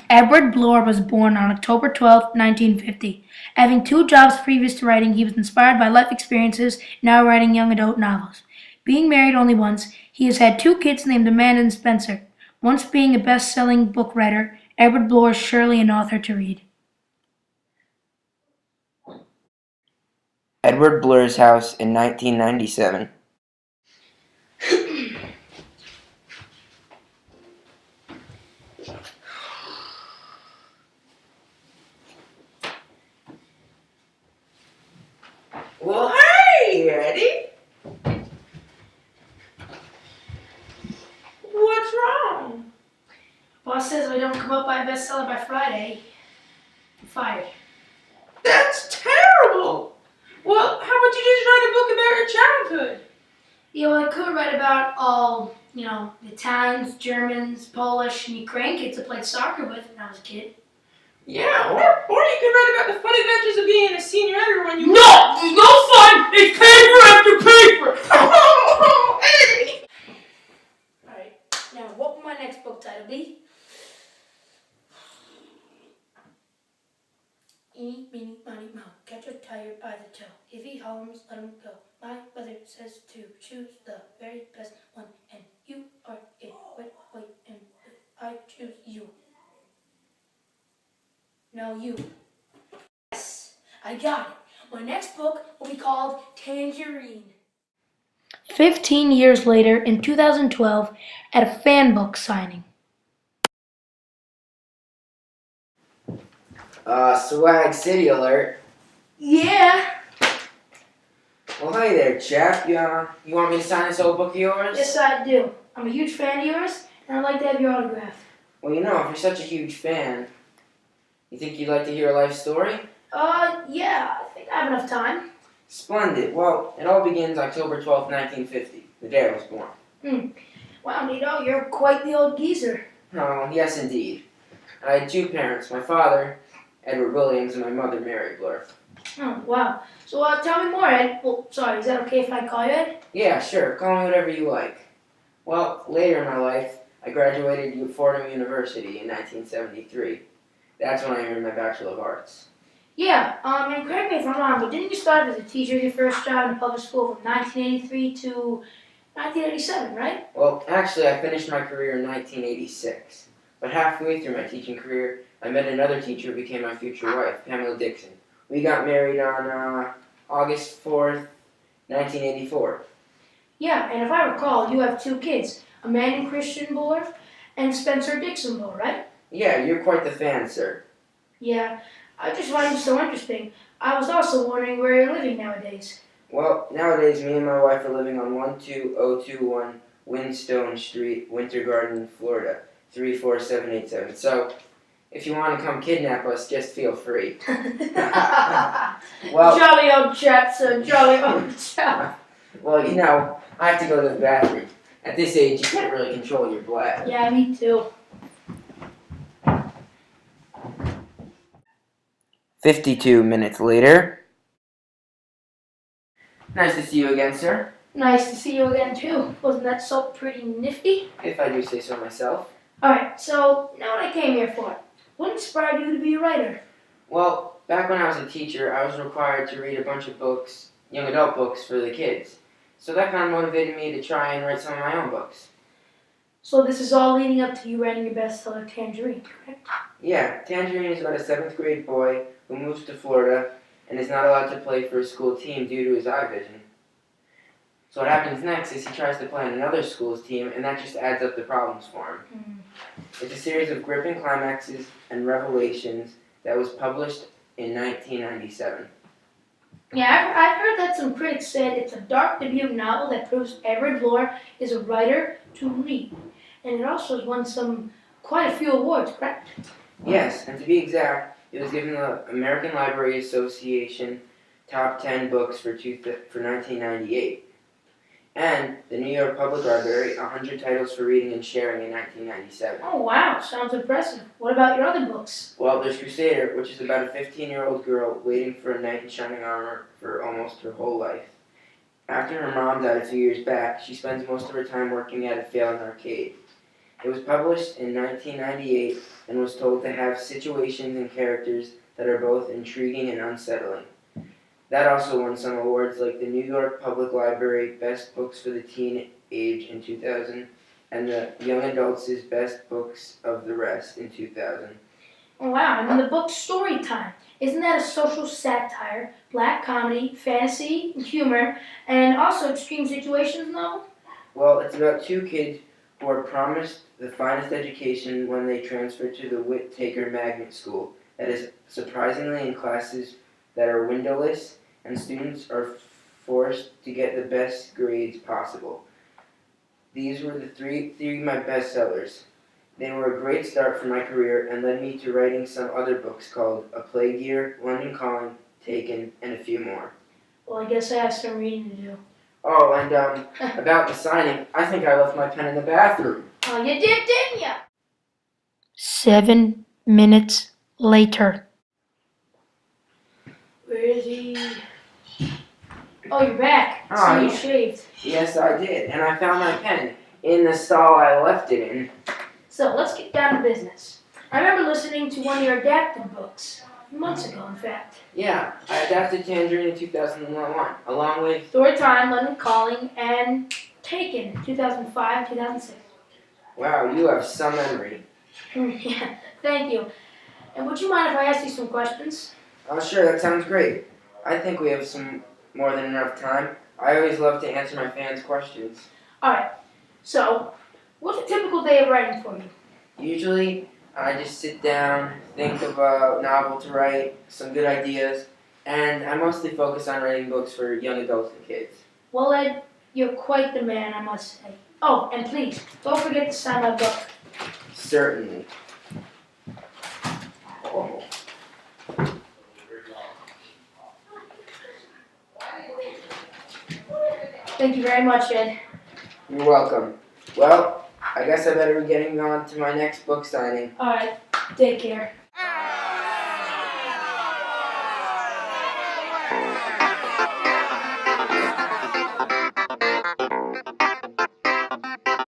Edward Bloor was born on October 12, 1950. Having two jobs previous to writing, he was inspired by life experiences, now writing young adult novels. Being married only once, he has had two kids named Amanda and Spencer. Once being a best-selling book writer, Edward Bloor is surely an author to read. Edward Bloor's house in 1997. Well, hey, Eddie. What's wrong? Boss says if I don't come up by a bestseller by Friday, I'm fired. That's terrible. Well, how about you just write a book about your childhood? Yeah, well, I could write about all, the Italians, Germans, Polish, and Ukraine kids I played soccer with when I was a kid. Yeah, or you could write about the fun adventures of being a senior editor when you... No! There's no fun! It's paper after paper! Oh, Eddie! Alright, now what will my next book title be? Eeny, meeny, miny, moe, catch a tiger by the toe. If he hollers, let him go. My mother says to choose the very best one, and you are it. Wait, and I choose you. No, you. Yes, I got it. My next book will be called Tangerine. 15 years later, in 2012, at a fan book signing. Swag City alert. Yeah. Well, hey there, chap. You want me to sign this old book of yours? Yes, I do. I'm a huge fan of yours, and I'd like to have your autograph. Well, if you're such a huge fan, you think you'd like to hear a life story? Yeah, I think I have enough time. Splendid. Well, it all begins October 12th, 1950, the day I was born. Wow, Nito, you're quite the old geezer. Oh, yes, indeed. I had two parents, my father, Edward Williams, and my mother, Mary Bloor. Oh, wow. So, tell me more, Ed. Well, sorry, is that okay if I call you Ed? Yeah, sure. Call me whatever you like. Well, later in my life, I graduated Fordham University in 1973. That's when I earned my Bachelor of Arts. Yeah, and correct me if I'm wrong, but didn't you start as a teacher your first job in a public school from 1983 to 1987, right? Well, actually, I finished my career in 1986. But halfway through my teaching career, I met another teacher who became my future wife, Pamela Dixon. We got married on August 4th, 1984. Yeah, and if I recall, you have two kids, Amanda Christian Bloor and Spencer Dixon Bloor, right? Yeah, you're quite the fan, sir. Yeah, I just find it so interesting. I was also wondering where you're living nowadays. Well, nowadays, me and my wife are living on 12021 Windstone Street, Winter Garden, Florida, 34787. So, if you want to come kidnap us, just feel free. Well, jolly old chap, sir, jolly old chap. Well, I have to go to the bathroom. At this age, you can't really control your bladder. Yeah, me too. 52 minutes later. Nice to see you again, sir. Nice to see you again, too. Wasn't that so pretty nifty? If I do say so myself. Alright, so now what I came here for. What inspired you to be a writer? Well, back when I was a teacher, I was required to read a bunch of books, young adult books, for the kids. So that kind of motivated me to try and write some of my own books. So this is all leading up to you writing your bestseller, Tangerine, correct? Yeah, Tangerine is about a 7th grade boy who moves to Florida and is not allowed to play for a school team due to his eye vision. So what happens next is he tries to play on another school's team, and that just adds up the problems for him. It's a series of gripping climaxes and revelations that was published in 1997. Yeah, I've heard that some critics said it's a dark debut novel that proves Edward Bloor is a writer to read. And it also has won quite a few awards, correct? Yes, and to be exact, it was given the American Library Association Top 10 Books for 1998. And the New York Public Library, 100 Titles for Reading and Sharing in 1997. Oh, wow. Sounds impressive. What about your other books? Well, there's Crusader, which is about a 15-year-old girl waiting for a knight in shining armor for almost her whole life. After her mom died a few years back, she spends most of her time working at a failing arcade. It was published in 1998 and was told to have situations and characters that are both intriguing and unsettling. That also won some awards like the New York Public Library Best Books for the Teen Age in 2000 and the Young Adults' Best Books of the Rest in 2000. Oh, wow, and then the book Storytime. Isn't that a social satire, black comedy, fantasy, humor, and also extreme situations novel? Well, it's about two kids who are promised the finest education when they transfer to the Whittaker Magnet School that is surprisingly in classes that are windowless, and students are forced to get the best grades possible. These were the three of my bestsellers. They were a great start for my career and led me to writing some other books called A Plague Year, London Calling, Taken, and a few more. Well, I guess I have some reading to do. Oh, and about the signing, I think I left my pen in the bathroom. Oh, you did, didn't you? 7 minutes later. Where is he? Oh, you're back. Oh, So you yeah. shaved. Yes, I did, and I found my pen in the stall I left it in. So let's get down to business. I remember listening to one of your adapted books, months ago, in fact. Yeah, I adapted Tangerine in 2001, along with... Storytime, London Calling, and Taken, 2005, 2006. Wow, you have some memory. Yeah, thank you. And would you mind if I asked you some questions? Oh, sure, that sounds great. I think we have some more than enough time. I always love to answer my fans' questions. Alright, so, what's a typical day of writing for you? Usually, I just sit down, think of a novel to write, some good ideas, and I mostly focus on writing books for young adults and kids. Well, Ed, you're quite the man, I must say. Oh, and please, don't forget to sign my book. Certainly. Oh. Thank you very much, Ed. You're welcome. Well, I guess I better be getting on to my next book signing. Alright, take care.